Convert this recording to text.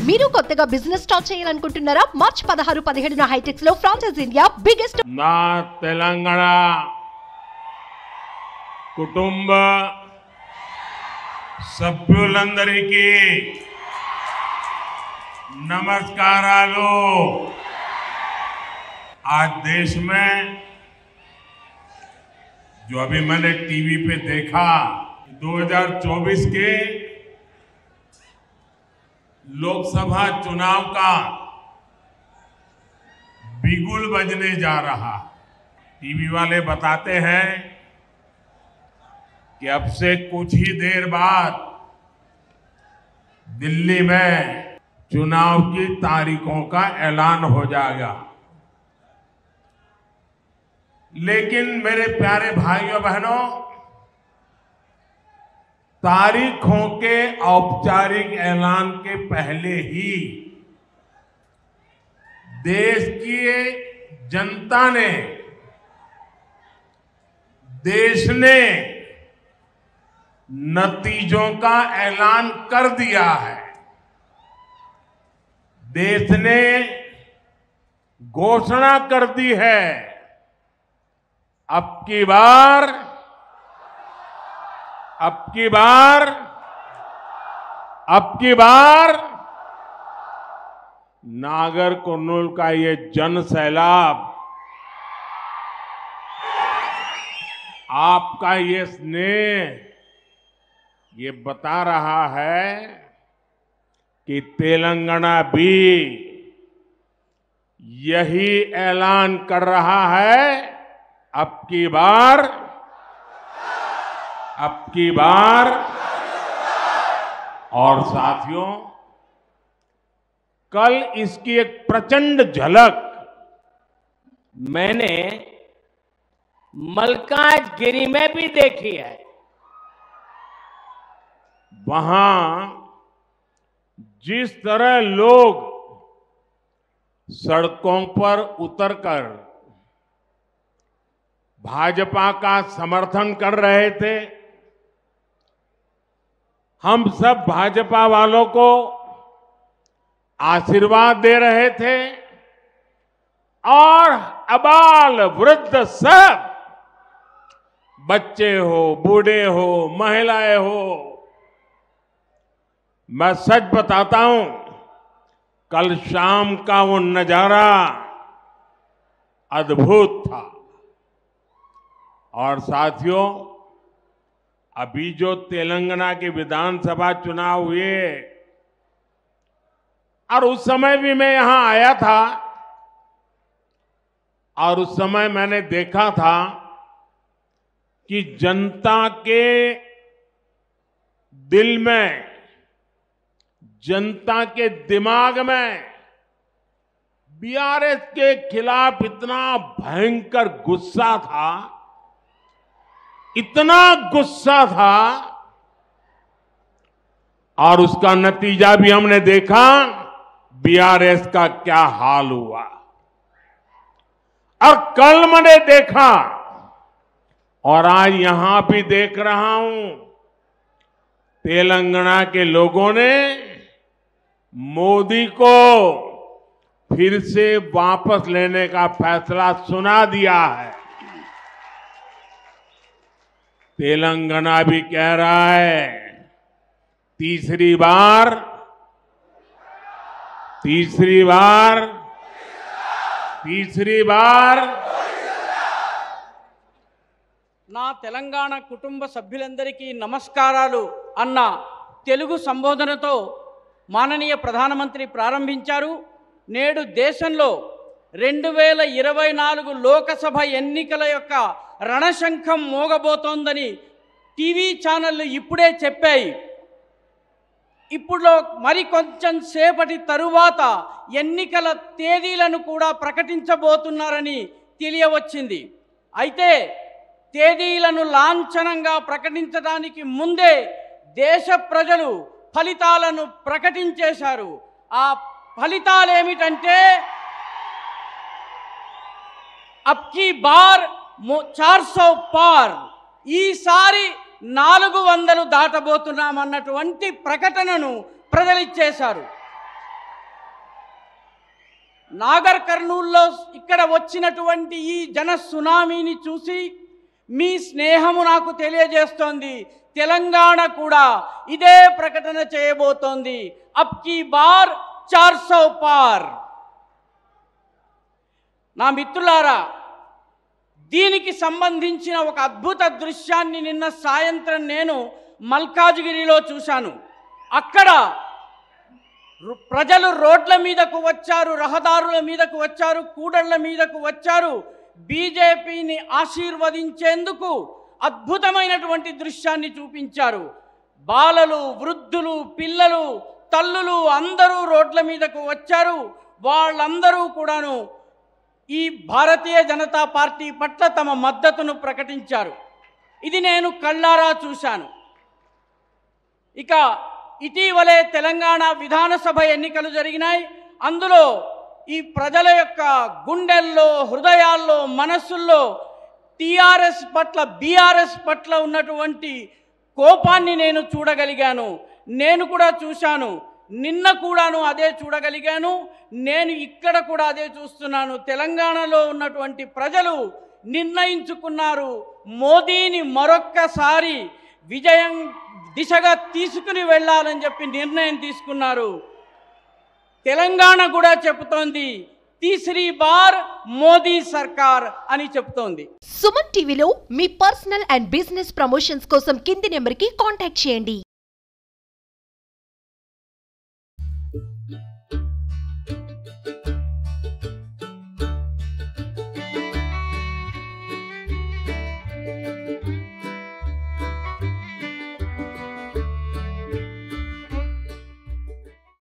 మీరు కొత్తగా business start చేయాలనుకుంటున్నారా? మార్చ్ 16, 17 హైటెక్స్ లో ఫ్రాన్సెస్ ఇండియా బిగ్గెస్ట్ నా తెలంగాణ కుటుంబ సభ్యులందరికీ नमस्कारालो। आज देश में जो अभी मैंने टीवी पे देखा 2024 के लोकसभा चुनाव का बिगुल बजने जा रहा। टीवी वाले बताते हैं कि अब से कुछ ही देर बाद दिल्ली में चुनाव की तारीखों का ऐलान हो जाएगा। लेकिन मेरे प्यारे भाइयों बहनों, तारीखों के औपचारिक ऐलान के पहले ही देश की जनता ने, देश ने नतीजों का ऐलान कर दिया है। देश ने घोषणा कर दी है, अब की बार नागर कुर्नूल का ये जन सैलाब, आपका ये स्नेह, ये बता रहा है कि तेलंगाना भी यही ऐलान कर रहा है, अब की बार। और साथियों, कल इसकी एक प्रचंड झलक मैंने मल्काजगिरी में भी देखी है। वहां जिस तरह लोग सड़कों पर उतरकर भाजपा का समर्थन कर रहे थे, हम सब भाजपा वालों को आशीर्वाद दे रहे थे और अबाल वृद्ध सब, बच्चे हो, बूढ़े हो, महिलाएं हो, मैं सच बताता हूं, कल शाम का वो नजारा अद्भुत था। और साथियों, अभी जो तेलंगाना के विधानसभा चुनाव हुए, और उस समय भी मैं यहां आया था और उस समय मैंने देखा था कि जनता के दिल में, जनता के दिमाग में बीआरएस के खिलाफ इतना भयंकर गुस्सा था, इतना गुस्सा था, और उसका नतीजा भी हमने देखा, बीआरएस का क्या हाल हुआ। और कल मैंने देखा और आज यहां भी देख रहा हूं, तेलंगाना के लोगों ने मोदी को फिर से वापस लेने का फैसला सुना दिया है। तेलंगाना भी कह रहा है, तीसरी बार నా తెలంగాణ కుటుంబ సభ్యులందరికీ నమస్కారాలు అన్న తెలుగు సంబోధనతో మాననీయ ప్రధానమంత్రి ప్రారంభించారు. నేడు దేశంలో 2024 లోకసభ ఎన్నికల యొక్క రణశంఖం మోగబోతోందని టీవీ ఛానళ్లు ఇప్పుడే చెప్పాయి. ఇప్పుడు మరి కొంచెం సేపటి తరువాత ఎన్నికల తేదీలను కూడా ప్రకటించబోతున్నారని తెలియవచ్చింది. అయితే తేదీలను లాంఛనంగా ప్రకటించడానికి ముందే దేశ ప్రజలు ఫలితాలను ప్రకటించేశారు. ఆ ఫలితాలు ఏమిటంటే, అబ్ కీ బార్ 400 పార్, ఈసారి 400 దాటబోతున్నామన్నటువంటి ప్రకటనను ప్రజలిచ్చేశారు. నాగర్ కర్నూల్లో ఇక్కడ వచ్చినటువంటి ఈ జన సునామీని చూసి మీ స్నేహము నాకు తెలియజేస్తోంది. తెలంగాణ కూడా ఇదే ప్రకటన చేయబోతోంది. అబ్ కీ బార్ 400 పార్. నా మిత్రులారా, దీనికి సంబంధించిన ఒక అద్భుత దృశ్యాన్ని నిన్న సాయంత్రం నేను మల్కాజ్గిరిలో చూశాను. అక్కడ ప్రజలు రోడ్ల మీదకు వచ్చారు, రహదారుల మీదకు వచ్చారు, కూడళ్ల మీదకు వచ్చారు. బీజేపీని ఆశీర్వదించేందుకు అద్భుతమైనటువంటి దృశ్యాన్ని చూపించారు. బాలలు, వృద్ధులు, పిల్లలు, తల్లులు అందరూ రోడ్ల మీదకు వచ్చారు. వాళ్ళందరూ కూడాను ఈ భారతీయ జనతా పార్టీ పట్ల తమ మద్దతును ప్రకటించారు. ఇది నేను కళ్ళారా చూశాను. ఇక ఇటీవలే తెలంగాణ విధానసభ ఎన్నికలు జరిగినాయి. అందులో ఈ ప్రజల యొక్క గుండెల్లో, హృదయాల్లో, మనస్సుల్లో టీఆర్ఎస్ పట్ల, బీఆర్ఎస్ పట్ల ఉన్నటువంటి కోపాన్ని నేను చూడగలిగాను. నేను కూడా చూశాను. నిన్న కూడాను అదే చూడగలిగాను. నేను ఇక్కడ కూడా అదే చూస్తున్నాను. తెలంగాణలో ఉన్నటువంటి ప్రజలు నిర్ణయించుకున్నారు, మోదీని మరొక్కసారి విజయం దిశగా తీసుకుని వెళ్ళాలని చెప్పి నిర్ణయం తీసుకున్నారు. తెలంగాణ కూడా చెబుతోంది తీసరీ బార్ మోదీ సర్కార్ అని చెబుతోంది. సుమన్ టీవీలో మీ పర్సనల్ అండ్ బిజినెస్ ప్రమోషన్స్ కోసం కింది నెంబర్కి కాంటాక్ట్ చేయండి.